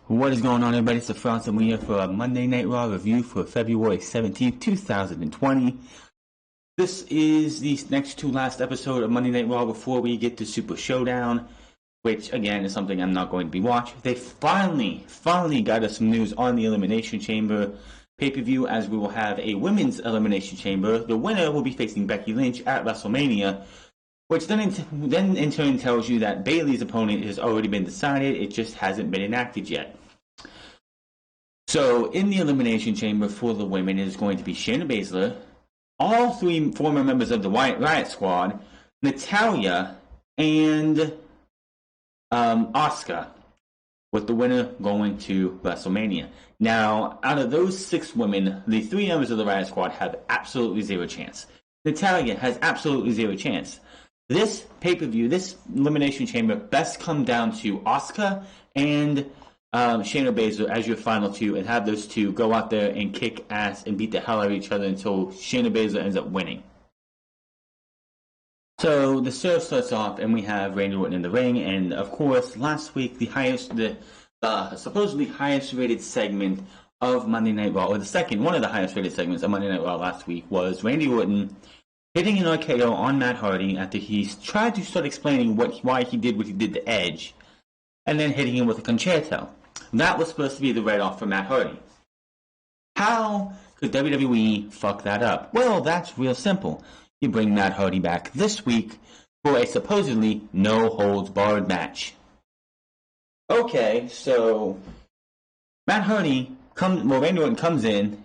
What is going on, everybody? It's wrestlemania for a Monday Night Raw review for February 17th, 2020. This is the next to last episode of Monday Night Raw before we get to Super Showdown, which, again, is something I'm not going to be watching. They finally got us some news on the Elimination Chamber pay-per-view, as we will have a women's Elimination Chamber. The winner will be facing Becky Lynch at WrestleMania, which then in turn tells you that Bayley's opponent has already been decided, it just hasn't been enacted yet. So, in the Elimination Chamber for the women is going to be Shayna Baszler, all three former members of the Riot Squad, Natalya, and Asuka, with the winner going to WrestleMania. Now, out of those 6 women, the 3 members of the Riot Squad have absolutely zero chance. Natalya has absolutely zero chance. This pay-per-view, this Elimination Chamber, best come down to Asuka and Shayna Baszler as your final 2, and have those 2 go out there and kick ass and beat the hell out of each other until Shayna Baszler ends up winning. So the serve starts off, and we have Randy Orton in the ring, and of course, last week the supposedly highest rated segment of Monday Night Raw, or one of the highest rated segments of Monday Night Raw last week, was Randy Orton hitting an RKO on Matt Hardy after he tried to start explaining why he did what he did to Edge, and then hitting him with a concerto. That was supposed to be the write-off for Matt Hardy. How could WWE fuck that up? Well, that's real simple. You bring Matt Hardy back this week for a supposedly no-holds-barred match. Okay, so Randy Orton comes in.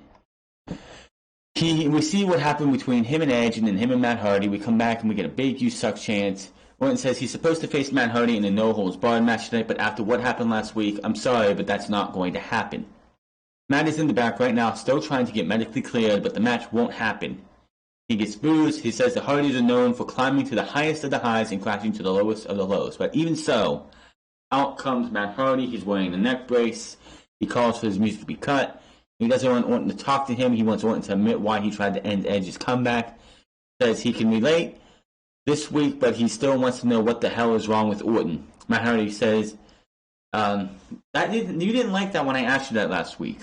We see what happened between him and Edge, and then him and Matt Hardy. We come back and we get a big "you suck" chant. Orton says he's supposed to face Matt Hardy in a no-holds-barred match tonight, but after what happened last week, I'm sorry, but that's not going to happen. Matt is in the back right now, still trying to get medically cleared, but the match won't happen. He gets booed. He says the Hardys are known for climbing to the highest of the highs and crashing to the lowest of the lows. But even so, out comes Matt Hardy. He's wearing a neck brace. He calls for his music to be cut. He doesn't want Orton to talk to him. He wants Orton to admit why he tried to end Edge's comeback. Says he can relate this week, but he still wants to know what the hell is wrong with Orton. Matt Hardy says, you didn't like that when I asked you that last week.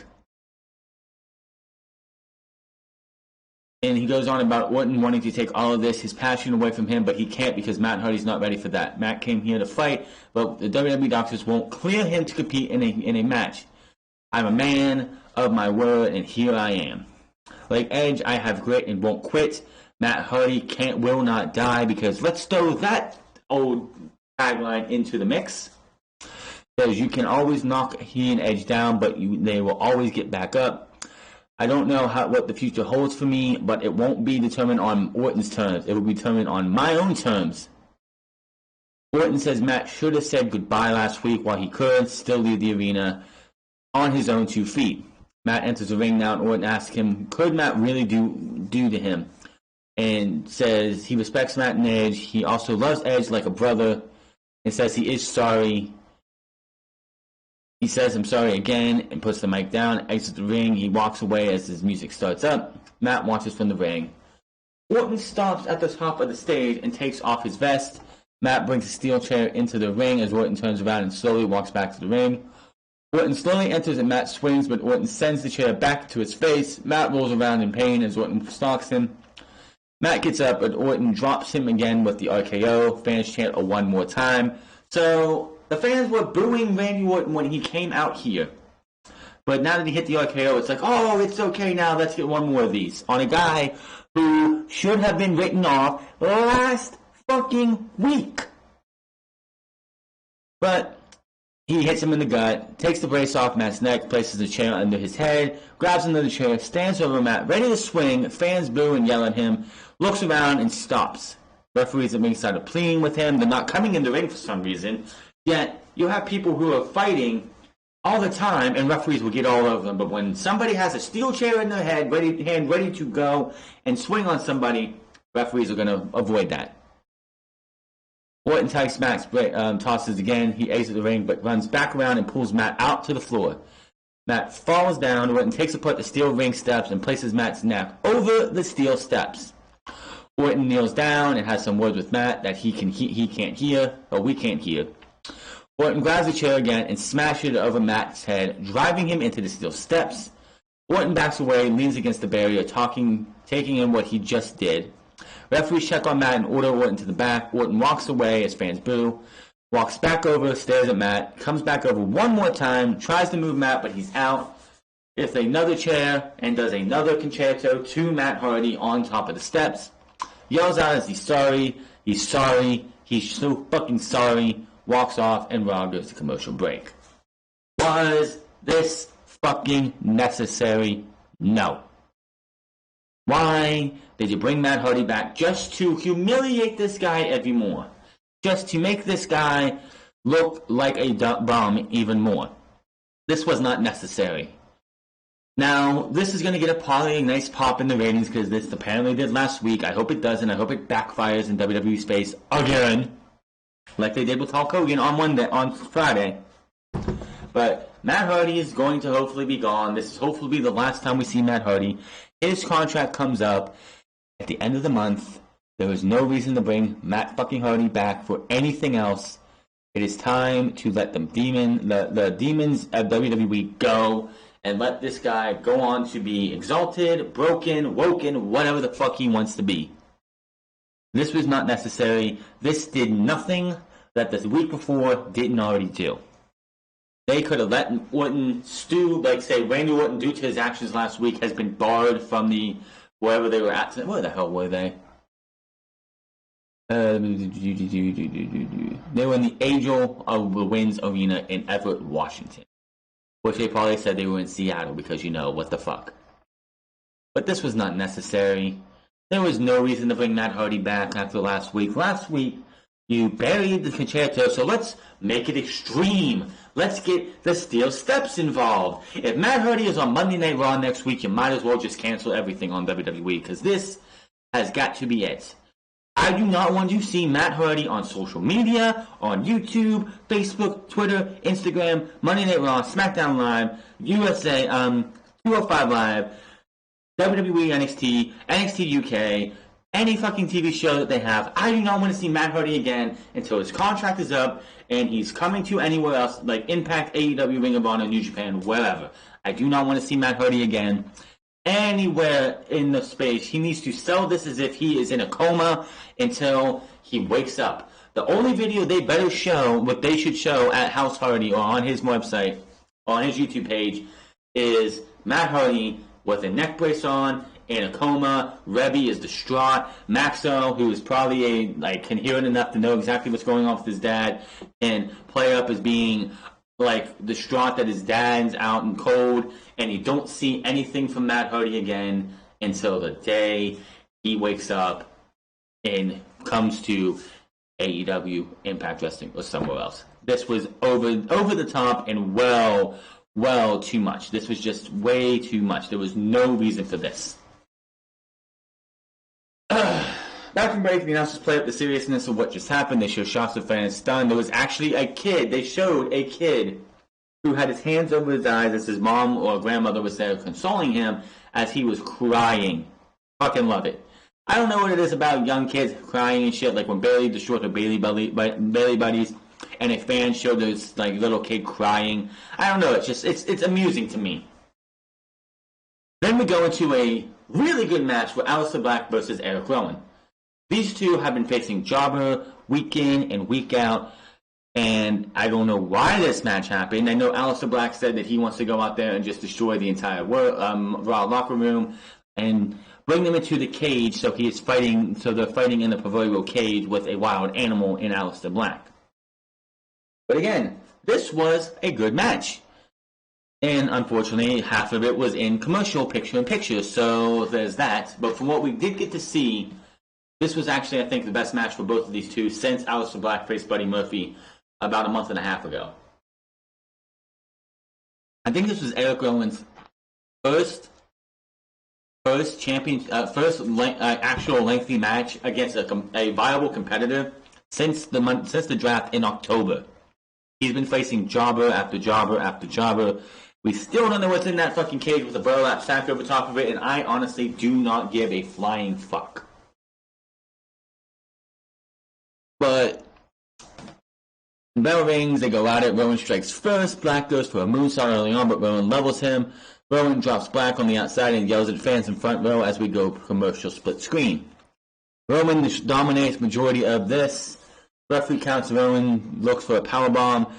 And he goes on about Orton wanting to take all of his passion away from him, but he can't because Matt Hardy's not ready for that. Matt came here to fight, but the WWE doctors won't clear him to compete in a match. I'm a man of my word, and here I am. Like Edge, I have grit and won't quit. Matt Hardy will not die, because let's throw that old tagline into the mix. Says you can always knock he and Edge down, but they will always get back up. I don't know what the future holds for me, but it won't be determined on Orton's terms. It will be determined on my own terms. Orton says Matt should have said goodbye last week while he could still leave the arena on his own 2 feet. Matt enters the ring now, and Orton asks him, could Matt really do to him? And says he respects Matt and Edge. He also loves Edge like a brother, and says he is sorry. He says, I'm sorry again, and puts the mic down, exits the ring. He walks away as his music starts up. Matt watches from the ring. Orton stops at the top of the stage and takes off his vest. Matt brings a steel chair into the ring as Orton turns around and slowly walks back to the ring. Orton slowly enters and Matt swings, but Orton sends the chair back to his face. Matt rolls around in pain as Orton stalks him. Matt gets up, but Orton drops him again with the RKO. Fans chant a one more time. So the fans were booing Randy Orton when he came out here. But now that he hit the RKO, it's like, oh, it's okay now, let's get one more of these. On a guy who should have been written off last fucking week. But he hits him in the gut, takes the brace off Matt's neck, places the chair under his head, grabs another chair, stands over Matt, ready to swing. Fans boo and yell at him, looks around and stops. Referees at ringside are pleading with him. They're not coming in the ring for some reason. Yet, you have people who are fighting all the time, and referees will get all over them. But when somebody has a steel chair in their head, ready to go and swing on somebody, referees are going to avoid that. Orton takes Matt's tosses again. He exits the ring, but runs back around and pulls Matt out to the floor. Matt falls down. Orton takes apart the steel ring steps and places Matt's neck over the steel steps. Orton kneels down and has some words with Matt that he can't hear, or we can't hear. Orton grabs the chair again and smashes it over Matt's head, driving him into the steel steps. Orton backs away, leans against the barrier, taking in what he just did. Referees check on Matt and order Orton to the back. Orton walks away as fans boo. Walks back over, stares at Matt, comes back over one more time, tries to move Matt, but he's out. Gets another chair and does another concerto to Matt Hardy on top of the steps. Yells out as he's sorry, he's so fucking sorry. Walks off and Raw goes to commercial break. Was this fucking necessary? No. Why did you bring Matt Hardy back just to humiliate this guy every more? Just to make this guy look like a bum even more? This was not necessary. Now, this is going to get a nice pop in the ratings because this apparently did last week. I hope it does, and I hope it backfires in WWE space again, like they did with Hulk Hogan on Friday. But Matt Hardy is going to hopefully be gone. This is hopefully be the last time we see Matt Hardy. His contract comes up at the end of the month. There is no reason to bring Matt fucking Hardy back for anything else. It is time to let the demons of WWE go and let this guy go on to be exalted, broken, woken, whatever the fuck he wants to be. This was not necessary. This did nothing that the week before didn't already do. They could have let Orton stew, like say Randy Orton, due to his actions last week, has been barred from the wherever they were at. Where the hell were they? They were in the Angel of the Winds Arena in Everett, Washington. Which they probably said they were in Seattle because, what the fuck. But this was not necessary. There was no reason to bring Matt Hardy back after last week. Last week, you buried the concerto, so let's make it extreme. Let's get the steel steps involved. If Matt Hardy is on Monday Night Raw next week, you might as well just cancel everything on WWE because this has got to be it. I do not want to see Matt Hardy on social media, on YouTube, Facebook, Twitter, Instagram, Monday Night Raw, SmackDown Live, USA, 205 Live, WWE NXT, NXT UK, any fucking TV show that they have. I do not want to see Matt Hardy again until his contract is up and he's coming to anywhere else, like Impact, AEW, Ring of Honor, New Japan, wherever. I do not want to see Matt Hardy again anywhere in the space. He needs to sell this as if he is in a coma until he wakes up. The only video they better show, what they should show at House Hardy or on his website or on his YouTube page, is Matt Hardy with a neck brace on, in a coma. Rebby is distraught. Maxo, who is probably can hear it enough to know exactly what's going on with his dad, and play up as being distraught that his dad's out and cold, and you don't see anything from Matt Hardy again until the day he wakes up and comes to AEW, Impact Wrestling, or somewhere else. This was over the top and well too much. This was just way too much. There was no reason for this. Back from break, the announcers play up the seriousness of what just happened. They show shots of fans stunned. There was actually a kid. They showed a kid who had his hands over his eyes as his mom or grandmother was there consoling him as he was crying. Fucking love it. I don't know what it is about young kids crying and shit, like when Bailey destroyed her Bailey buddies and a fan showed this little kid crying. I don't know, it's amusing to me. Then we go into a really good match with Aleister Black versus Eric Rowan. These two have been facing Jobber week in and week out, and I don't know why this match happened. I know Aleister Black said that he wants to go out there and just destroy the entire Raw locker room and bring them into the cage, so they're fighting in the proverbial cage with a wild animal in Aleister Black. But again, this was a good match. And unfortunately, half of it was in commercial picture-in-picture, so there's that. But from what we did get to see, this was actually, I think, the best match for both of these two since Aleister Black faced Buddy Murphy about a month and a half ago. I think this was Eric Rowan's first actual lengthy match against a viable competitor since the draft in October. He's been facing jobber after jobber after jobber. We still don't know what's in that fucking cage with a burlap sack over top of it, and I honestly do not give a flying fuck. But Bell rings, they go at it. Rowan strikes first. Black goes for a moonsault early on, but Rowan levels him. Rowan drops Black on the outside and yells at fans in front row as we go commercial split screen. Rowan dominates majority of this. Referee counts Rowan, looks for a powerbomb.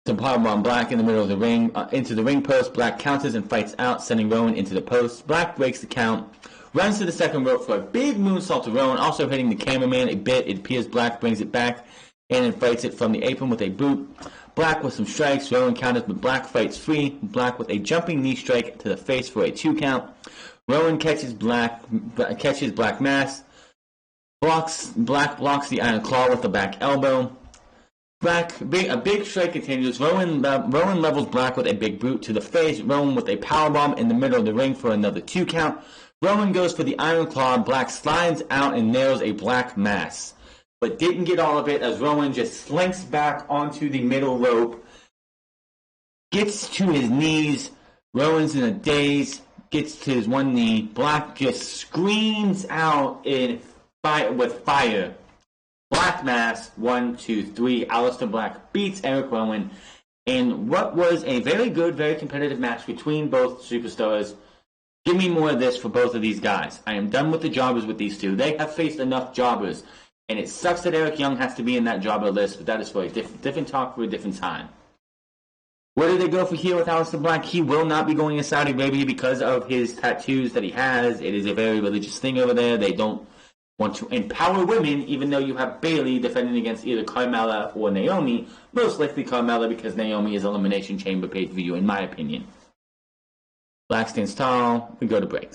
To powerbomb Black in the middle of the ring, into the ring post. Black counters and fights out, sending Rowan into the post. Black breaks the count, runs to the second rope for a big moonsault to Rowan, also hitting the cameraman a bit. It appears Black brings it back and fights it from the apron with a boot. Black with some strikes. Rowan counters, but Black fights free. Black with a jumping knee strike to the face for a 2 count. Rowan catches Black mask. Black blocks the iron claw with the back elbow. A big strike continues. Rowan levels Black with a big boot to the face. Rowan with a powerbomb in the middle of the ring for another 2 count. Rowan goes for the iron claw. Black slides out and nails a Black mask, but didn't get all of it as Rowan just slinks back onto the middle rope, gets to his knees. Rowan's in a daze, gets to his one knee. Black just screams out with fire. Black mask, 1, 2, 3. Aleister Black beats Eric Rowan in what was a very good, very competitive match between both superstars. Give me more of this for both of these guys. I am done with the jobbers with these two. They have faced enough jobbers. And it sucks that Eric Young has to be in that jobber list, but that is for a different talk for a different time. Where do they go for here with Aleister Black? He will not be going to Saudi Arabia because of his tattoos that he has. It is a very religious thing over there. They don't want to empower women, even though you have Bayley defending against either Carmella or Naomi. Most likely Carmella, because Naomi is Elimination Chamber pay-per-view, in my opinion. Black stands tall. We go to break.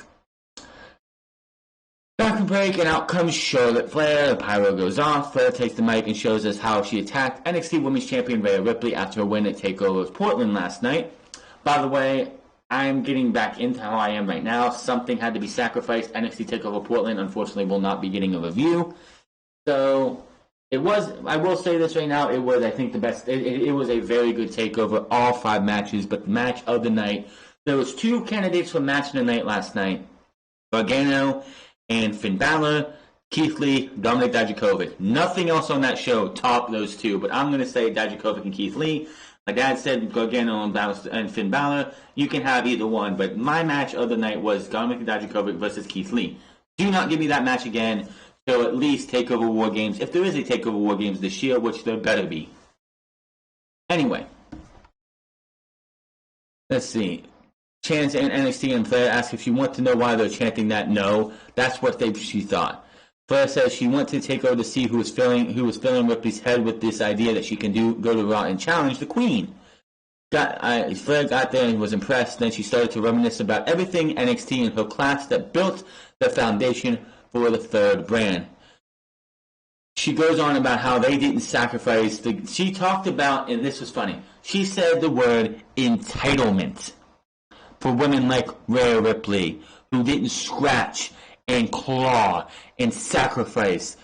Back from break, and out comes Charlotte Flair. The pyro goes off. Flair takes the mic and shows us how she attacked NXT Women's Champion Rhea Ripley after a win at TakeOver Portland last night. By the way, I'm getting back into how I am right now. Something had to be sacrificed. NXT TakeOver Portland, unfortunately, will not be getting a review. So, it was, I will say this right now, it was, I think, the best. It was a very good TakeOver, all 5 matches, but the match of the night, there was 2 candidates for match of the night last night. Gargano and Finn Balor, Keith Lee, Dominik Dijakovic. Nothing else on that show topped those 2, but I'm going to say Dijakovic and Keith Lee. My dad said Gargano and Finn Balor. You can have either one, but my match of the night was Dominik Dijakovic versus Keith Lee. Do not give me that match again till at least TakeOver War Games, if there is a TakeOver War Games this year, which there better be. Anyway, let's see. Chance and NXT and Flair ask if she wants to know why they're chanting that. No, that's what she thought. Flair says she went to TakeOver to see who was filling Ripley's head with this idea that she can go to Raw and challenge the Queen. Flair got there and was impressed. Then she started to reminisce about everything NXT and her class that built the foundation for the third brand. She goes on about how they didn't sacrifice she talked about, and this was funny, she said the word entitlement for women like Rhea Ripley, who didn't scratch and claw and sacrifice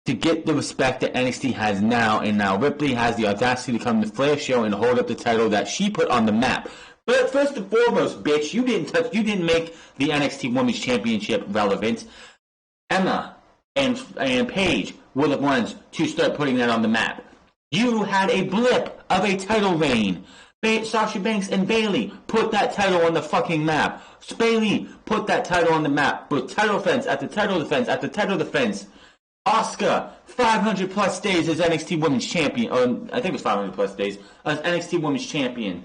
to get the respect that NXT has now, and now Ripley has the audacity to come to Flair show and hold up the title that she put on the map. But first and foremost, bitch, you didn't make the NXT Women's Championship relevant. Emma and Paige were the ones to start putting that on the map. You had a blip of a title reign. Sasha Banks and Bayley put that title on the fucking map. Bayley put that title on the map with title defense after title defense after title defense. Asuka, 500 plus days as NXT Women's Champion. Or I think it was 500 plus days as NXT Women's Champion.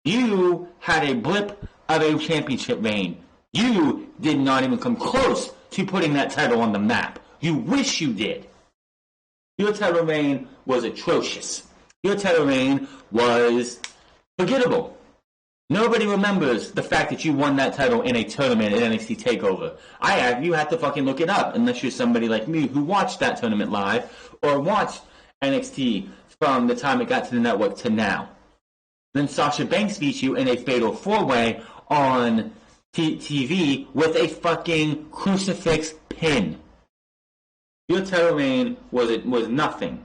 You had a blip of a championship reign. You did not even come close to putting that title on the map. You wish you did. Your title reign was atrocious. Your title reign was forgettable. Nobody remembers the fact that you won that title in a tournament at NXT TakeOver. You have to fucking look it up, unless you're somebody like me who watched that tournament live or watched NXT from the time it got to the network to now. Then Sasha Banks beat you in a fatal 4-way on TV with a fucking crucifix pin. Your title reign was nothing.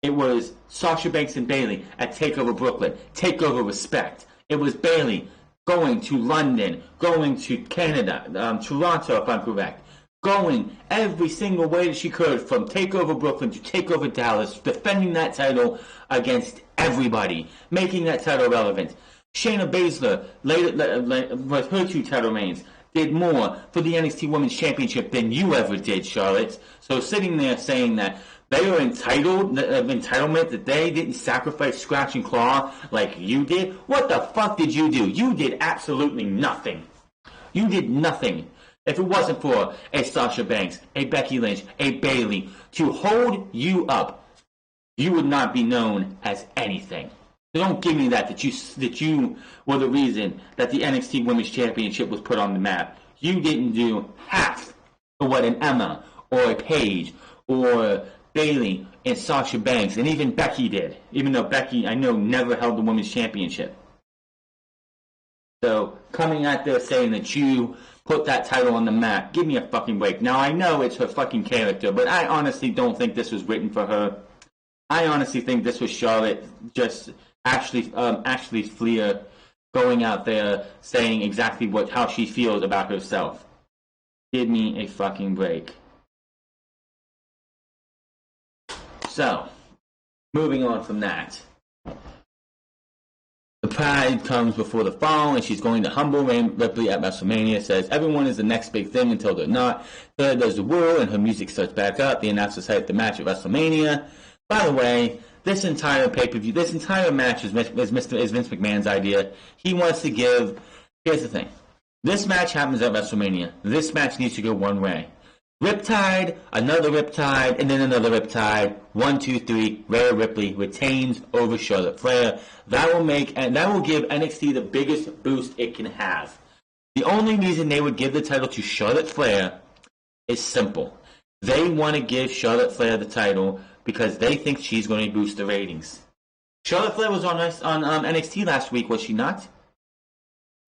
It was Sasha Banks and Bayley at TakeOver Brooklyn. TakeOver Respect. It was Bayley going to London, going to Canada, Toronto if I'm correct, going every single way that she could, from TakeOver Brooklyn to TakeOver Dallas, defending that title against everybody, making that title relevant. Shayna Baszler, with her 2 title reigns, did more for the NXT Women's Championship than you ever did, Charlotte. So sitting there saying that they were entitlement, that they didn't sacrifice scratch and claw like you did, what the fuck did you do? You did absolutely nothing. You did nothing. If it wasn't for a Sasha Banks, a Becky Lynch, a Bayley to hold you up, you would not be known as anything. So don't give me that you were the reason that the NXT Women's Championship was put on the map. You didn't do half of what an Emma or a Paige or Bayley and Sasha Banks and even Becky did. Even though Becky, I know, never held the Women's Championship. So coming out there saying that you put that title on the map, give me a fucking break. Now I know it's her fucking character, but I honestly don't think this was written for her. I honestly think this was Charlotte, just Ashley Fleer going out there saying exactly how she feels about herself. Give me a fucking break. So, moving on from that. The pride comes before the fall, and she's going to humble Ripley at WrestleMania. Says everyone is the next big thing until they're not. There does the whirl, and her music starts back up. The announcers hype the match at WrestleMania. By the way, this entire pay-per-view, this entire match is Vince McMahon's idea. He wants to give... Here's the thing. This match happens at WrestleMania. This match needs to go one way. Riptide, another Riptide, and then another Riptide. 1, 2, 3. Rhea Ripley retains over Charlotte Flair. That will give NXT the biggest boost it can have. The only reason they would give the title to Charlotte Flair is simple. They want to give Charlotte Flair the title because they think she's going to boost the ratings. Charlotte Flair was on NXT last week, was she not?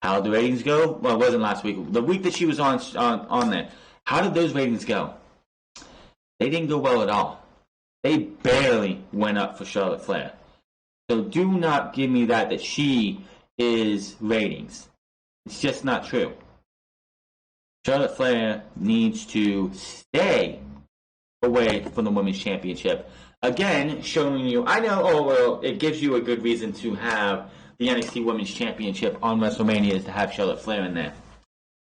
How did the ratings go? Well, it wasn't last week. The week that she was on there. How did those ratings go? They didn't go well at all. They barely went up for Charlotte Flair. So do not give me that she is ratings. It's just not true. Charlotte Flair needs to stay away from the Women's Championship. Again, showing you, I know, it gives you a good reason to have the NXT Women's Championship on WrestleMania is to have Charlotte Flair in there.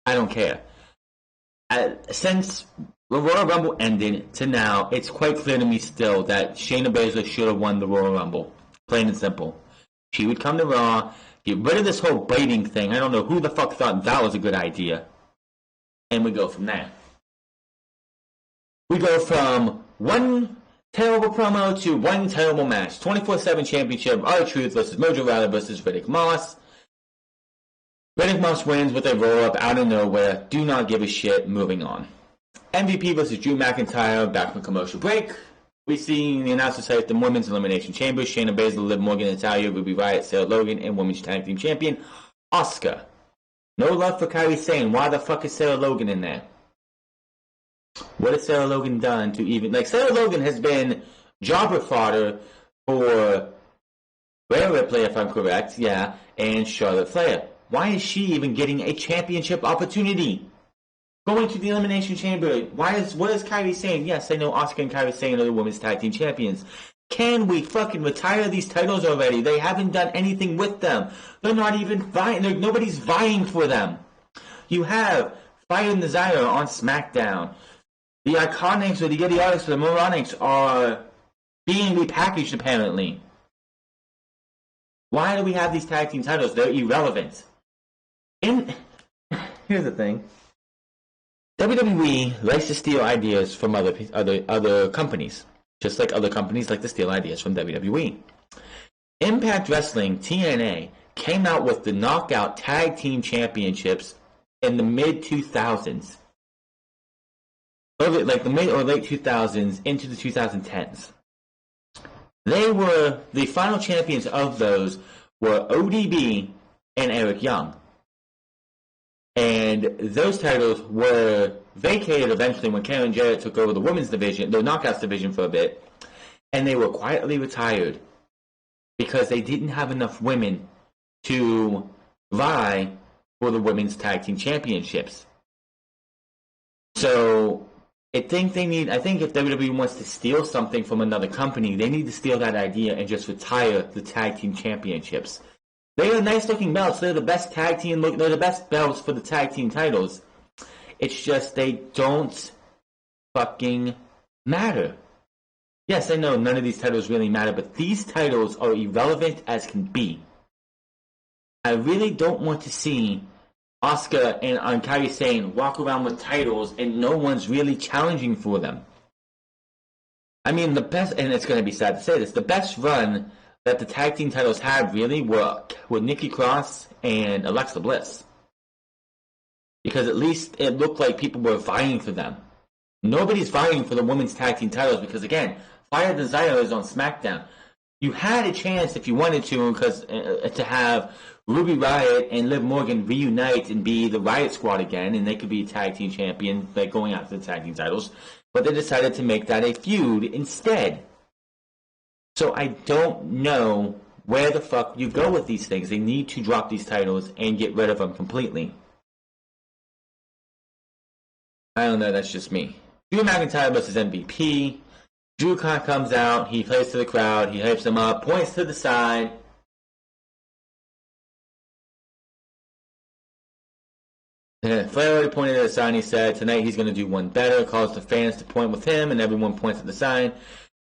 I don't care. Since the Royal Rumble ended to now, it's quite clear to me still that Shayna Baszler should have won the Royal Rumble. Plain and simple. She would come to Raw, get rid of this whole biting thing. I don't know who the fuck thought that was a good idea. And we go from there. We go from one terrible promo to one terrible match. 24/7 Championship, R-Truth versus Mojo Rawley versus Riddick Moss. Riddick Moss wins with a roll-up out of nowhere. Do not give a shit. Moving on. MVP versus Drew McIntyre. Back from commercial break. We see the announcers say the Women's Elimination Chamber. Shayna Baszler, Liv Morgan, Natalya, Ruby Riott, Sarah Logan, and Women's Tag Team Champion Asuka. No love for Kairi Sane. Why the fuck is Sarah Logan in there? What has Sarah Logan done to even... Sarah Logan has been jobber fodder for Rhea Ripley, if I'm correct, yeah, and Charlotte Flair. Why is she even getting a championship opportunity? Going to the Elimination Chamber. What is Kairi Sane? Yes, I know Asuka and Kairi Sane are the Women's Tag Team Champions. Can we fucking retire these titles already? They haven't done anything with them. They're not even vying. Nobody's vying for them. You have Fire and Desire on SmackDown. The Iconics or the Idiotics or the Moronics are being repackaged, apparently. Why do we have these tag team titles? They're irrelevant. Here's the thing. WWE likes to steal ideas from other companies. Just like other companies like to steal ideas from WWE. Impact Wrestling, TNA, came out with the Knockout Tag Team Championships in the mid-2000s. Like the mid or late 2000s into the 2010s. They were, the final champions of those were ODB and Eric Young. And those titles were vacated eventually when Karen Jarrett took over the women's division, the Knockouts division for a bit. And they were quietly retired because they didn't have enough women to vie for the women's tag team championships. So I think if WWE wants to steal something from another company, they need to steal that idea and just retire the tag team championships. They are nice looking belts. They're the best tag team. They're the best belts for the tag team titles. It's just they don't fucking matter. Yes, I know none of these titles really matter, but these titles are irrelevant as can be. I really don't want to see Asuka and Kairi Sane walk around with titles and no one's really challenging for them. I mean, the best, and it's going to be sad to say this, the best run that the tag team titles had really were Nikki Cross and Alexa Bliss. Because at least it looked like people were vying for them. Nobody's vying for the women's tag team titles because, again, Fire Desire is on SmackDown. You had a chance if you wanted to, because to have Ruby Riott and Liv Morgan reunite and be the Riott Squad again, and they could be tag team champion, like going after the tag team titles. But they decided to make that a feud instead. So I don't know where the fuck you go with these things. They need to drop these titles and get rid of them completely. I don't know, that's just me. Drew McIntyre versus MVP. Drew comes out, he plays to the crowd, he hypes them up, points to the side. Flair already pointed at the sign. He said tonight he's going to do one better. Calls the fans to point with him, and everyone points at the sign.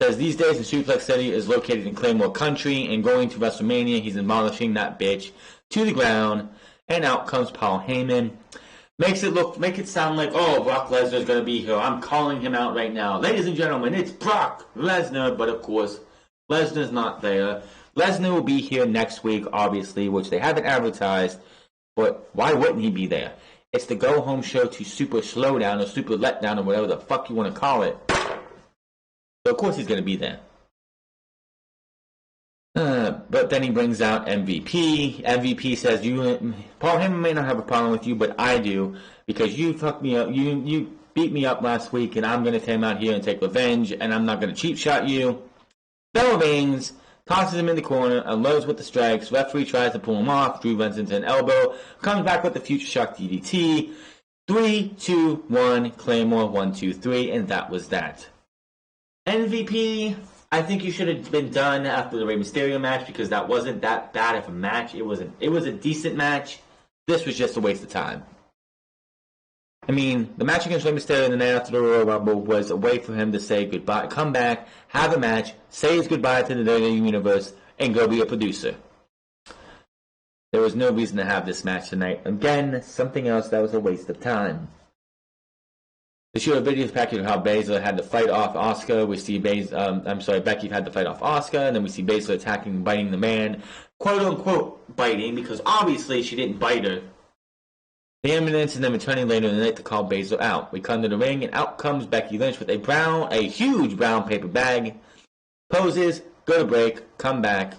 Says these days the Suplex City is located in Claymore Country, and going to WrestleMania, he's demolishing that bitch to the ground. And out comes Paul Heyman. Make it sound like, oh, Brock Lesnar's going to be here. I'm calling him out right now. Ladies and gentlemen, it's Brock Lesnar. But of course, Lesnar's not there. Lesnar will be here next week, obviously, which they haven't advertised. But why wouldn't he be there? It's the go-home show to Super Slowdown or Super Letdown or whatever the fuck you want to call it. So of course he's going to be there. But then he brings out MVP. MVP says, Paul Heyman may not have a problem with you, but I do, because you fucked me up. You beat me up last week, and I'm going to come out here and take revenge, and I'm not going to cheap shot you. Bell rings, tosses him in the corner, unloads with the strikes. Referee tries to pull him off. Drew runs into an elbow, comes back with the Future Shock DDT. 3, 2, 1, Claymore, 1, 2, 3, and that was that. MVP, I think you should have been done after the Rey Mysterio match because that wasn't that bad of a match. It was a decent match. This was just a waste of time. I mean, the match against Rey Mysterio the night after the Royal Rumble was a way for him to say goodbye, come back, have a match, say his goodbye to the WWE Universe, and go be a producer. There was no reason to have this match tonight. Again, something else that was a waste of time. They show a video package of how Baszler had to fight off Asuka. We see Becky had to fight off Asuka, and then we see Baszler attacking and biting the man. Quote unquote biting, because obviously she didn't bite her. The ambulance and then returning later in the night to call Baszler out. We come to the ring, and out comes Becky Lynch with a huge brown paper bag. Poses, go to break, come back.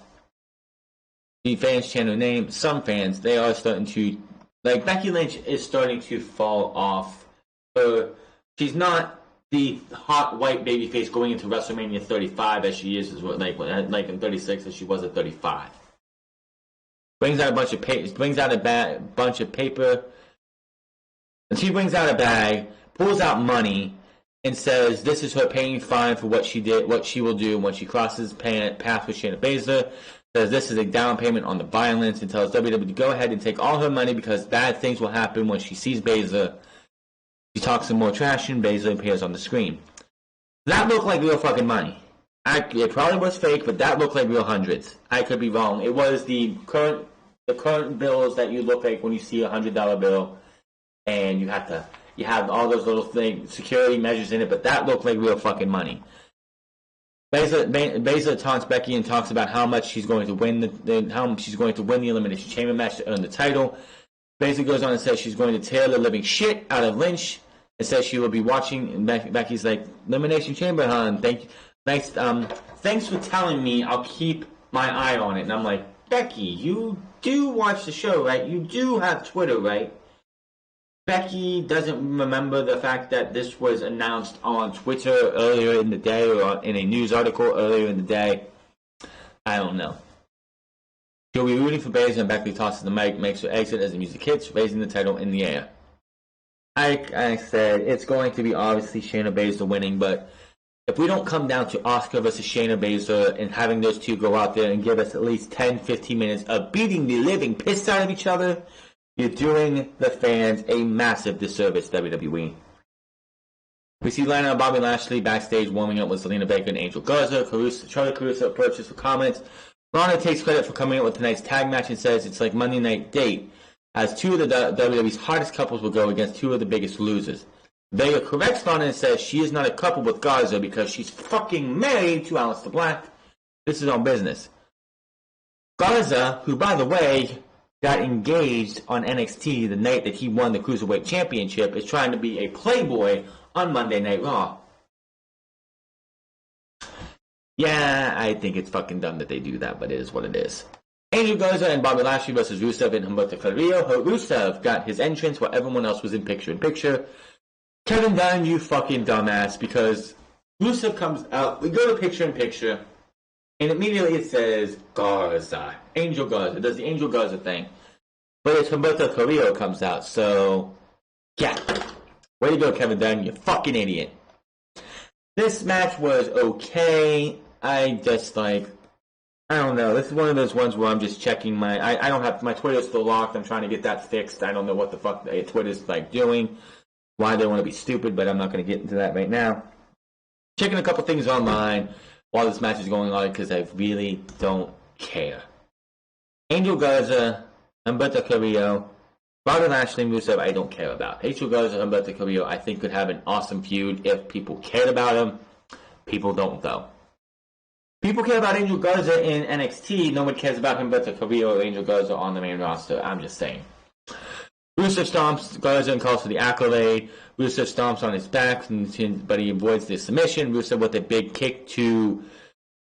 The fans chant her name. Some fans, they are starting to, like, Becky Lynch is starting to fall off her. She's not the hot white babyface going into WrestleMania 35 as she is, like in 36 as she was at 35. Brings out a bunch of paper, and she brings out a bag, pulls out money, and says this is her paying fine for what she did, what she will do when she crosses path with Shayna Baszler. Says this is a down payment on the violence, and tells WWE to go ahead and take all her money because bad things will happen when she sees Baszler. She talks some more trash and Baszler appears on the screen. That looked like real fucking money. It probably was fake, but that looked like real hundreds. I could be wrong. It was the current bills that you look like when you see $100 bill, and you have all those little security measures in it, but that looked like real fucking money. Baszler taunts Becky and talks about how much she's going to win the Elimination Chamber match to earn the title. Baszler goes on and says she's going to tear the living shit out of Lynch and says she will be watching. And Becky's like, Elimination Chamber, hon. Thanks for telling me. I'll keep my eye on it. And I'm like, Becky, you do watch the show, right? You do have Twitter, right? Becky doesn't remember the fact that this was announced on Twitter earlier in the day or in a news article earlier in the day. I don't know. She'll be rooting for Baszler, and Becky tosses the mic, makes her exit as the music hits, raising the title in the air. I said it's going to be obviously Shayna Baszler winning, but if we don't come down to Asuka versus Shayna Baszler and having those two go out there and give us at least 10-15 minutes of beating the living piss out of each other, you're doing the fans a massive disservice, WWE. We see Lana and Bobby Lashley backstage warming up with Zelina Vega and Angel Garza. Charlie Caruso approaches for comments. Lana takes credit for coming up with tonight's tag match and says it's like Monday Night Date, as two of the WWE's hottest couples will go against two of the biggest losers. Vega corrects Lana and says she is not a couple with Garza because she's fucking married to Aleister Black. This is on business. Garza, who by the way got engaged on NXT the night that he won the Cruiserweight Championship, is trying to be a playboy on Monday Night Raw. Yeah, I think it's fucking dumb that they do that, but it is what it is. Angel Garza and Bobby Lashley versus Rusev and Humberto Carrillo. Rusev got his entrance while everyone else was in picture-in-picture. Kevin Dunn, you fucking dumbass, because Rusev comes out, we go to picture-in-picture, and immediately it says Garza. Angel Garza. It does the Angel Garza thing. But it's Humberto Carrillo comes out, so yeah. Way to go, Kevin Dunn, you fucking idiot. This match was okay. I don't know. This is one of those ones where I'm just checking I don't have, my Twitter's still locked. I'm trying to get that fixed. I don't know what the fuck Twitter's doing. Why they want to be stupid, but I'm not going to get into that right now. Checking a couple things online while this match is going on because I really don't care. Angel Garza, Humberto Carrillo, Bobby Lashley, Rusev, I don't care about. Angel Garza, Humberto Carrillo, I think could have an awesome feud if people cared about him. People don't, though. People care about Angel Garza in NXT. No one cares about Humberto Carrillo or Angel Garza on the main roster. I'm just saying. Rusev stomps Garza and calls for the accolade. Rusev stomps on his back, but he avoids the submission. Rusev with a big kick to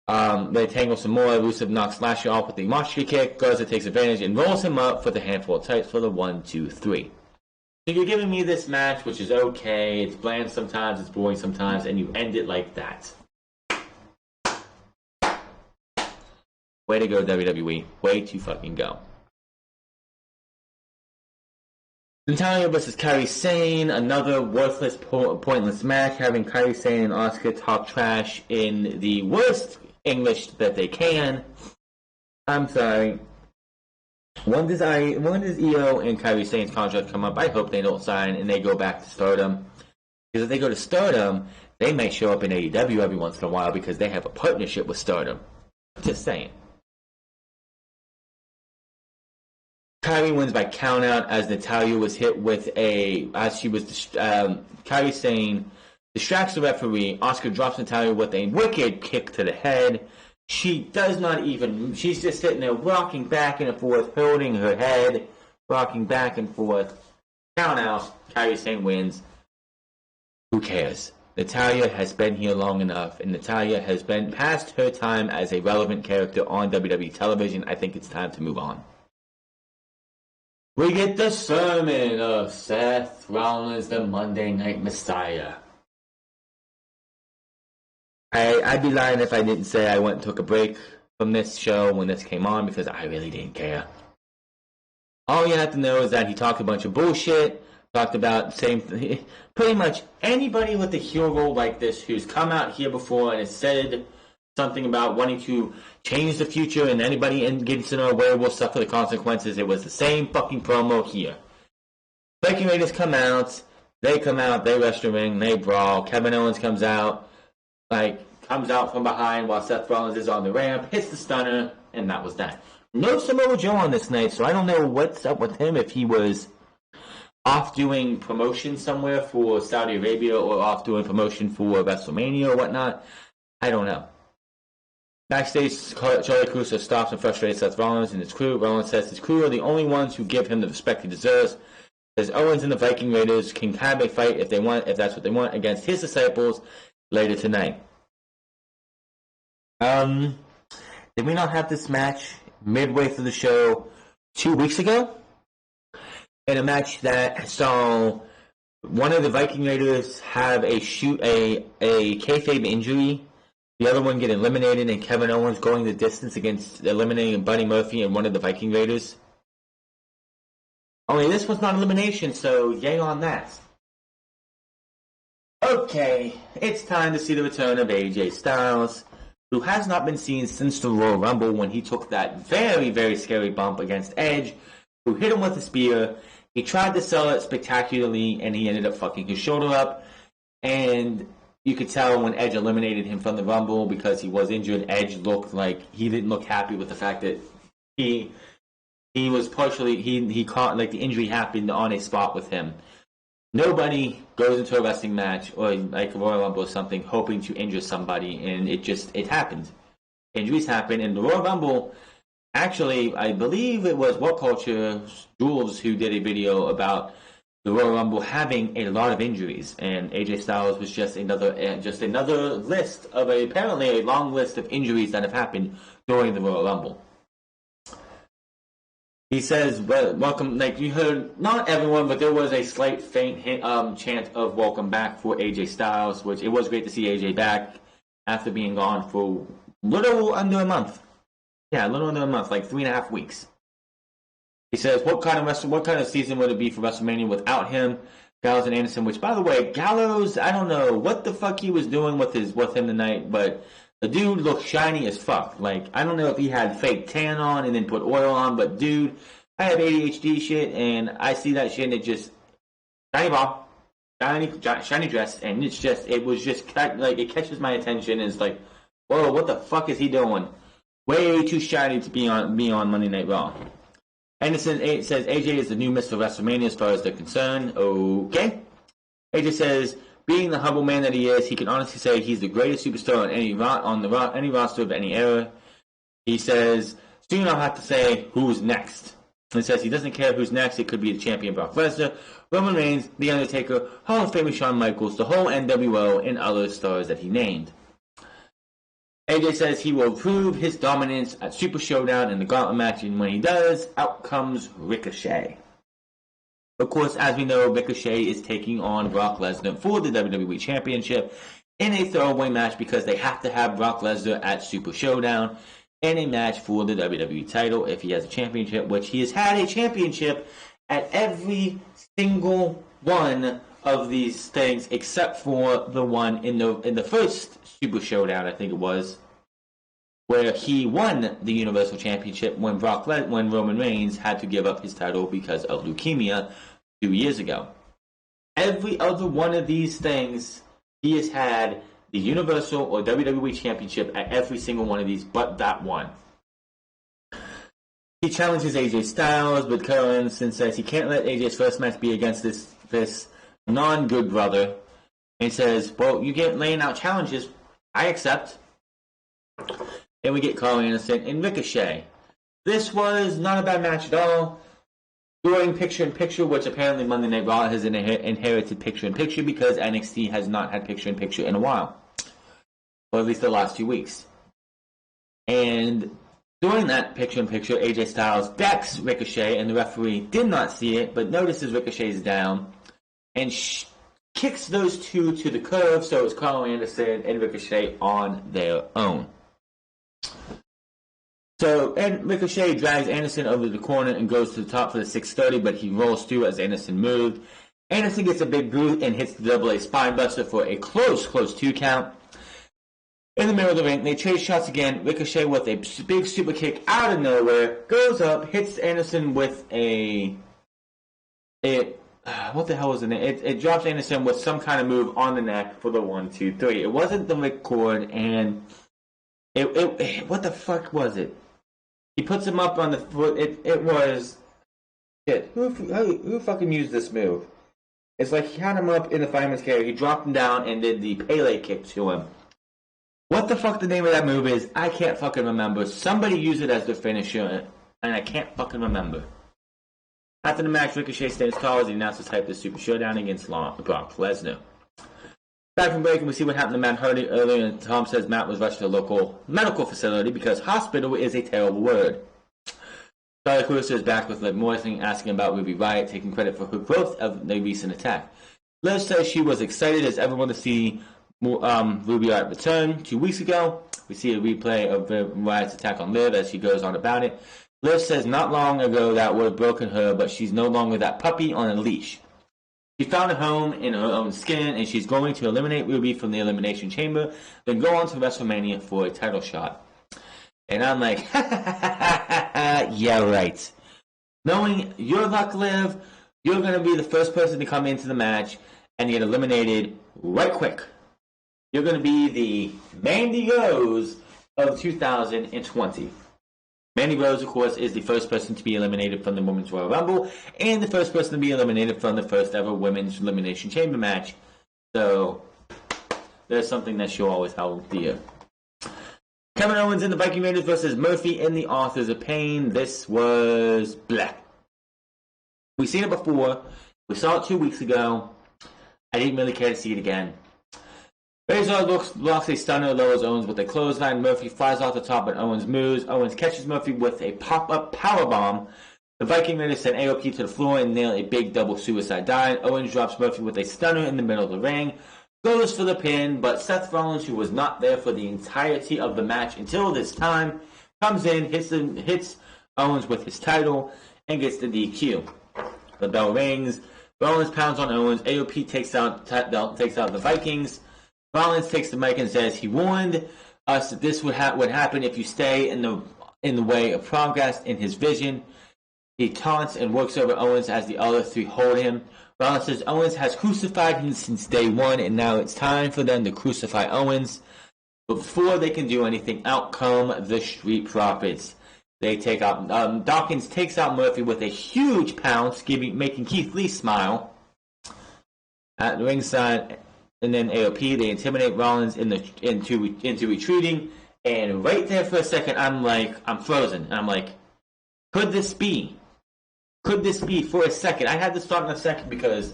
they tangle some more. Rusev knocks Lashley off with the monster kick. Garza takes advantage and rolls him up for the handful of tights for the 1, 2, 3. So you're giving me this match, which is okay. It's bland sometimes, it's boring sometimes, and you end it like that. Way to go, WWE. Way to fucking go. Natalya versus Kairi Sane, another worthless, pointless match, having Kairi Sane and Asuka talk trash in the worst English that they can. I'm sorry. When does EO and Kairi Sane's contract come up? I hope they don't sign and they go back to Stardom. Because if they go to Stardom, they may show up in AEW every once in a while because they have a partnership with Stardom. Just saying. Kairi wins by countout as Natalya was hit with Kairi Sane distracts the referee. Asuka drops Natalya with a wicked kick to the head. She's just sitting there rocking back and forth, holding her head, rocking back and forth. Count out. Kairi Sane wins. Who cares? Natalya has been here long enough, and Natalya has been past her time as a relevant character on WWE television. I think it's time to move on. We get the sermon of Seth Rollins, the Monday Night Messiah. I'd be lying if I didn't say I went and took a break from this show when this came on because I really didn't care. All you have to know is that he talked a bunch of bullshit, talked about pretty much anybody with a heel role like this who's come out here before and has said something about wanting to change the future and anybody gets in our way will suffer the consequences. It was the same fucking promo here. Viking Raiders come out, they rush the ring, they brawl. Kevin Owens comes out from behind while Seth Rollins is on the ramp, hits the stunner, and that was that. No Samoa Joe on this night, so I don't know what's up with him, if he was off doing promotion somewhere for Saudi Arabia or off doing promotion for WrestleMania or whatnot. I don't know. Backstage, Charlie Caruso stops and frustrates Seth Rollins and his crew. Rollins says his crew are the only ones who give him the respect he deserves. Says Owens and the Viking Raiders can have a fight if that's what they want, against his disciples later tonight. Did we not have this match midway through the show 2 weeks ago? In a match that saw one of the Viking Raiders have a kayfabe injury, the other one get eliminated, and Kevin Owens going the distance against eliminating Buddy Murphy and one of the Viking Raiders. Only this was not elimination, so yay on that. Okay, it's time to see the return of AJ Styles, who has not been seen since the Royal Rumble when he took that very, very scary bump against Edge, who hit him with a spear. He tried to sell it spectacularly, and he ended up fucking his shoulder up. And you could tell when Edge eliminated him from the Rumble because he was injured. Edge looked like he didn't look happy with the fact that he was partially he caught, like, the injury happened on a spot with him. Nobody goes into a wrestling match or like a Royal Rumble or something hoping to injure somebody, and it happened. Injuries happen, and the Royal Rumble, actually, I believe it was What Culture Jules who did a video about the Royal Rumble having a lot of injuries, and AJ Styles was just another list of apparently a long list of injuries that have happened during the Royal Rumble. He says, well, welcome, like you heard, not everyone, but there was a slight faint chant of welcome back for AJ Styles, which it was great to see AJ back after being gone for a little under a month. Yeah, a little under a month, like 3.5 weeks. He says, what kind of season would it be for WrestleMania without him, Gallows and Anderson? Which, by the way, Gallows, I don't know what the fuck he was doing with him tonight, but the dude looked shiny as fuck. Like, I don't know if he had fake tan on and then put oil on, but dude, I have ADHD shit, and I see that shit, and it just shiny ball, shiny dress, and it was just like it catches my attention, and it's like, whoa, what the fuck is he doing? Way too shiny to be on Monday Night Raw. Anderson says AJ is the new Mr. WrestleMania as far as they're concerned. Okay. AJ says, being the humble man that he is, he can honestly say he's the greatest superstar on any roster of any era. He says, soon I'll have to say who's next. He says he doesn't care who's next. It could be the champion Brock Lesnar, Roman Reigns, The Undertaker, Hall of Famer Shawn Michaels, the whole NWO, and other stars that he named. AJ says he will prove his dominance at Super Showdown in the Gauntlet match, and when he does, out comes Ricochet. Of course, as we know, Ricochet is taking on Brock Lesnar for the WWE Championship in a throwaway match because they have to have Brock Lesnar at Super Showdown in a match for the WWE title if he has a championship, which he has had a championship at every single one of these things except for the one in the first Super Showdown, I think it was, where he won the Universal Championship when Roman Reigns had to give up his title because of leukemia 2 years ago. Every other one of these things, he has had the Universal or WWE Championship at every single one of these but that one. He challenges AJ Styles, but Carl Anderson says he can't let AJ's first match be against this non-good brother. And says, well, you get laying out challenges. I accept. And we get Carl Anderson and Ricochet. This was not a bad match at all. During picture-in-picture, which apparently Monday Night Raw has inherited picture-in-picture because NXT has not had picture-in-picture in a while. Or at least the last 2 weeks. And during that picture-in-picture, AJ Styles decks Ricochet, and the referee did not see it, but notices Ricochet's down, and kicks those two to the curve, so it's Carl Anderson and Ricochet on their own. So, and Ricochet drags Anderson over the corner and goes to the top for the 630, but he rolls through as Anderson moved. Anderson gets a big boot and hits the double A spinebuster for a close 2 count. In the middle of the ring, they trade shots again. Ricochet with a big super kick out of nowhere, goes up, hits Anderson with what the hell was it? It drops Anderson with some kind of move on the neck for the 1, 2, 3. It wasn't the ripcord, and what the fuck was it? He puts him up on the foot. It was shit. Who fucking used this move? It's like he had him up in the fireman's carry. He dropped him down and did the Pele kick to him. What the fuck the name of that move is? I can't fucking remember. Somebody used it as their finisher, and I can't fucking remember. After the match, Ricochet stands tall as he announces type the Super Showdown against Brock Lesnar. Back from break, and we see what happened to Matt Hardy earlier, and Tom says Matt was rushed to a local medical facility because hospital is a terrible word. Charlie Caruso is back with Liv Morrison asking about Ruby Riott taking credit for her growth of the recent attack. Liv says she was excited as everyone to see Ruby Riott return 2 weeks ago. We see a replay of Riott's attack on Liv as she goes on about it. Liv says not long ago that would have broken her, but she's no longer that puppy on a leash. She found a home in her own skin, and she's going to eliminate Ruby from the Elimination Chamber, then go on to WrestleMania for a title shot. And I'm like, yeah, right. Knowing your luck, Liv, you're going to be the first person to come into the match and get eliminated right quick. You're going to be the Mandy Rose of 2020. Mandy Rose, of course, is the first person to be eliminated from the Women's Royal Rumble and the first person to be eliminated from the first ever Women's Elimination Chamber match. So, there's something that she'll always hold dear. Kevin Owens and the Viking Raiders versus Murphy and the Authors of Pain. This was blah. We've seen it before. We saw it 2 weeks ago. I didn't really care to see it again. Razor blocks a stunner, lowers Owens with a clothesline. Murphy flies off the top, but Owens moves. Owens catches Murphy with a pop-up powerbomb. The Viking Raiders send AOP to the floor and nail a big double suicide dive. Owens drops Murphy with a stunner in the middle of the ring. Goes for the pin, but Seth Rollins, who was not there for the entirety of the match until this time, comes in, hits Owens with his title, and gets the DQ. The bell rings. Rollins pounds on Owens. AOP takes out the Vikings. Rollins takes the mic and says he warned us that this would happen if you stay in the way of progress in his vision. He taunts and works over Owens as the other three hold him. Rollins says Owens has crucified him since day one, and now it's time for them to crucify Owens. Before they can do anything, out come the Street Profits. They take out Dawkins takes out Murphy with a huge pounce, making Keith Lee smile. At the ringside, and then AOP, they intimidate Rollins into retreating. And right there for a second, I'm frozen. And I'm like, could this be? Could this be for a second? I had this thought in a second because,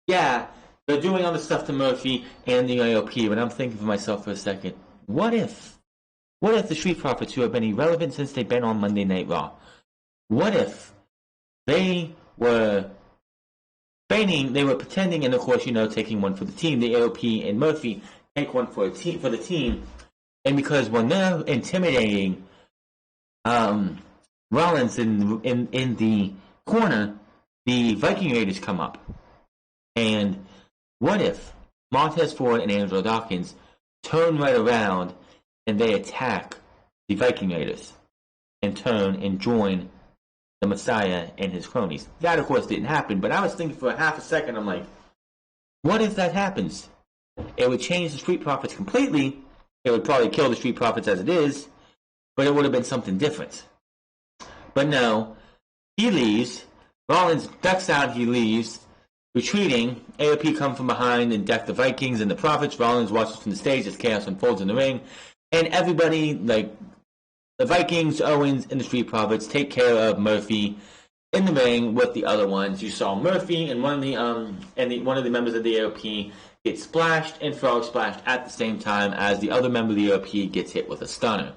yeah, they're doing all this stuff to Murphy and the AOP, but I'm thinking for myself for a second, what if the Street Profits, who have been irrelevant since they've been on Monday Night Raw, what if they were feigning, they were pretending, and of course, taking one for the team, the AOP and Murphy take one for the team, and because when they're intimidating Rollins in the corner, the Viking Raiders come up. And what if Montez Ford and Angelo Dawkins turn right around and they attack the Viking Raiders and turn and join the Messiah and his cronies? That, of course, didn't happen, but I was thinking for a half a second, I'm like, what if that happens? It would change the Street Profits completely. It would probably kill the Street Profits as it is, but it would have been something different. But no, he leaves. Rollins ducks out, he leaves. Retreating, AOP come from behind and deck the Vikings and the Profits. Rollins watches from the stage as chaos unfolds in the ring. And everybody, like the Vikings, Owens, and the Street Profits, take care of Murphy in the ring with the other ones. You saw Murphy and one of the members of the AOP get splashed and frog splashed at the same time as the other member of the AOP gets hit with a stunner.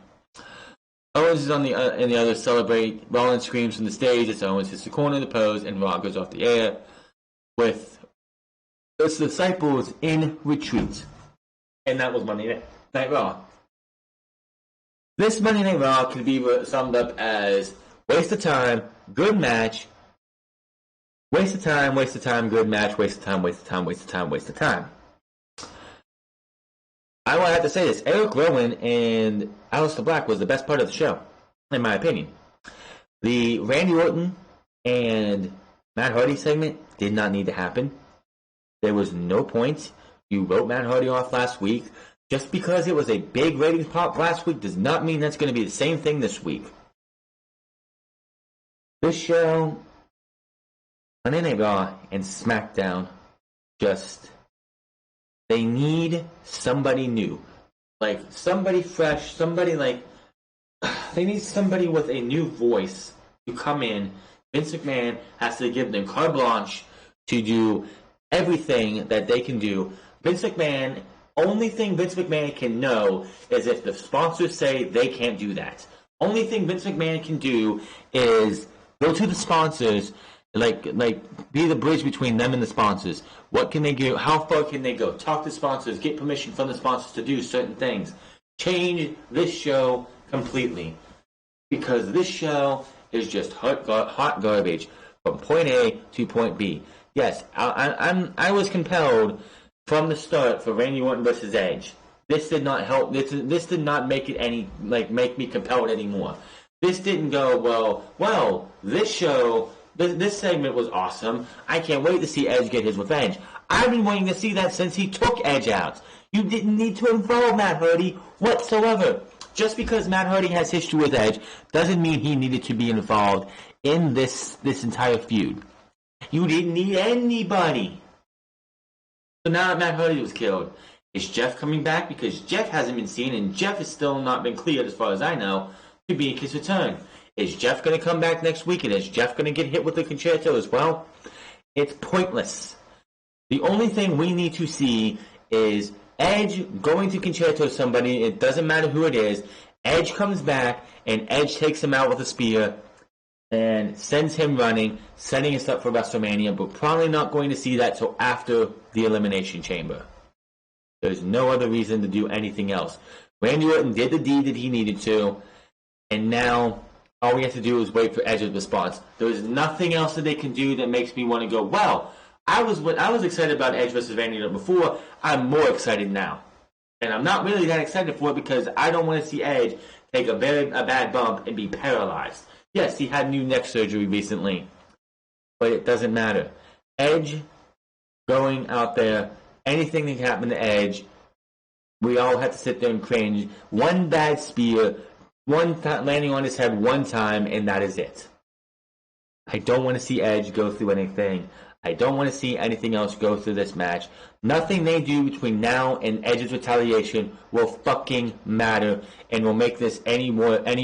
Owens is on the and the others celebrate. Rollins screams from the stage as Owens hits the corner of the pose and Raw goes off the air with its disciples in retreat. And that was Monday Night Raw. This Monday Night Raw can be summed up as waste of time, good match, waste of time, good match, waste of time, waste of time, waste of time, waste of time. I will have to say this. Eric Rowan and Aleister Black was the best part of the show, in my opinion. The Randy Orton and Matt Hardy segment did not need to happen. There was no point. You wrote Matt Hardy off last week. Just because it was a big ratings pop last week does not mean that's going to be the same thing this week. This show, Monday Night Raw and SmackDown, they need somebody new. Like, somebody fresh, they need somebody with a new voice to come in. Vince McMahon has to give them carte blanche to do everything that they can do. Only thing Vince McMahon can know is if the sponsors say they can't do that. Only thing Vince McMahon can do is go to the sponsors, be the bridge between them and the sponsors. What can they do? How far can they go? Talk to sponsors, get permission from the sponsors to do certain things. Change this show completely. Because this show is just hot garbage from point A to point B. Yes, I was compelled from the start for Randy Orton versus Edge. This did not help. This did not make it make me compelled anymore. This didn't go well. This show, this segment was awesome. I can't wait to see Edge get his revenge. I've been waiting to see that since he took Edge out. You didn't need to involve Matt Hardy whatsoever. Just because Matt Hardy has history with Edge doesn't mean he needed to be involved in this entire feud. You didn't need anybody. So now that Matt Hardy was killed, is Jeff coming back? Because Jeff hasn't been seen, and Jeff has still not been cleared, as far as I know, to make his return. Is Jeff going to come back next week, and is Jeff going to get hit with the concerto as well? It's pointless. The only thing we need to see is Edge going to concerto somebody. It doesn't matter who it is. Edge comes back, and Edge takes him out with a spear and sends him running, setting us up for WrestleMania, but probably not going to see that till after the Elimination Chamber. There's no other reason to do anything else. Randy Orton did the deed that he needed to, and now all we have to do is wait for Edge's response. There's nothing else that they can do that makes me want to go, well, I was excited about Edge versus Randy Orton before. I'm more excited now. And I'm not really that excited for it because I don't want to see Edge take a bad bump and be paralyzed. Yes, he had new neck surgery recently, but it doesn't matter. Edge going out there, anything that can happen to Edge, we all have to sit there and cringe. One bad spear, landing on his head one time, and that is it. I don't want to see Edge go through anything. I don't want to see anything else go through this match. Nothing they do between now and Edge's retaliation will fucking matter and will make this any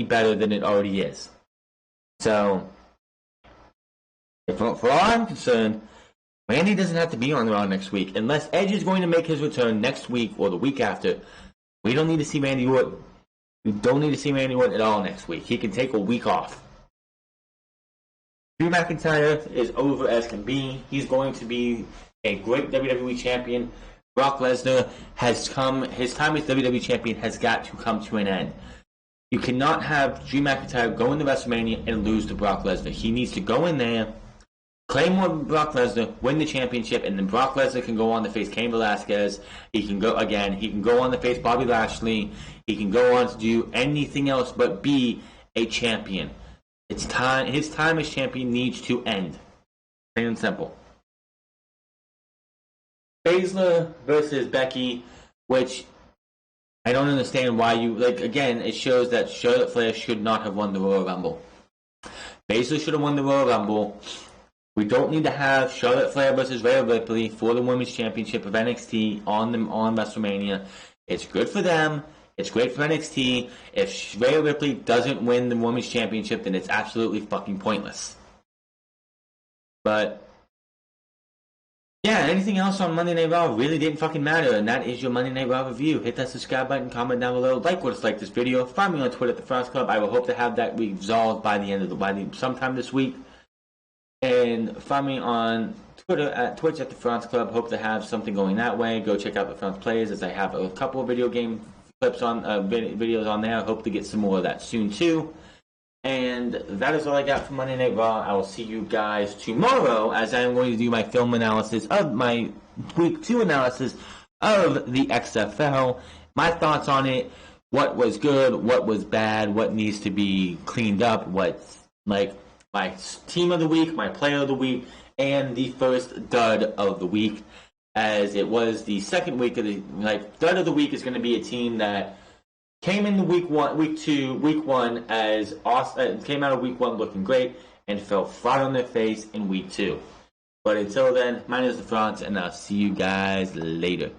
better than it already is. So, for all I'm concerned, Randy doesn't have to be on Raw next week. Unless Edge is going to make his return next week or the week after, we don't need to see Randy Orton. We don't need to see Randy Orton at all next week. He can take a week off. Drew McIntyre is over as can be. He's going to be a great WWE champion. Brock Lesnar has come. His time as WWE champion has got to come to an end. You cannot have Drew McIntyre go into WrestleMania and lose to Brock Lesnar. He needs to go in there, claim Brock Lesnar, win the championship, and then Brock Lesnar can go on to face Cain Velasquez. He can go again. He can go on to face Bobby Lashley. He can go on to do anything else but be a champion. It's time. His time as champion needs to end. Plain and simple. Baszler versus Becky, which I don't understand why you again. It shows that Charlotte Flair should not have won the Royal Rumble. Baszler should have won the Royal Rumble. We don't need to have Charlotte Flair versus Rhea Ripley for the Women's Championship of NXT on WrestleMania. It's good for them. It's great for NXT. If Rhea Ripley doesn't win the Women's Championship, then it's absolutely fucking pointless. But yeah, anything else on Monday Night Raw really didn't fucking matter, and that is your Monday Night Raw review. Hit that subscribe button, comment down below, like what it's like this video. Find me on Twitter at the France Club. I will hope to have that resolved by sometime this week. And find me on Twitter at Twitch at the France Club. Hope to have something going that way. Go check out the France Plays, as I have a couple of video game clips on videos on there. I hope to get some more of that soon too. And that is all I got for Monday Night Raw. I will see you guys tomorrow, as I am going to do my film analysis of my Week 2 analysis of the XFL. My thoughts on it, what was good, what was bad, what needs to be cleaned up, what's like my team of the week, my player of the week, and the first dud of the week. As it was the second week of the dud of the week is going to be a team that came into week one as awesome, came out of week one looking great and fell flat on their face in week 2. But until then, my name is the France, and I'll see you guys later.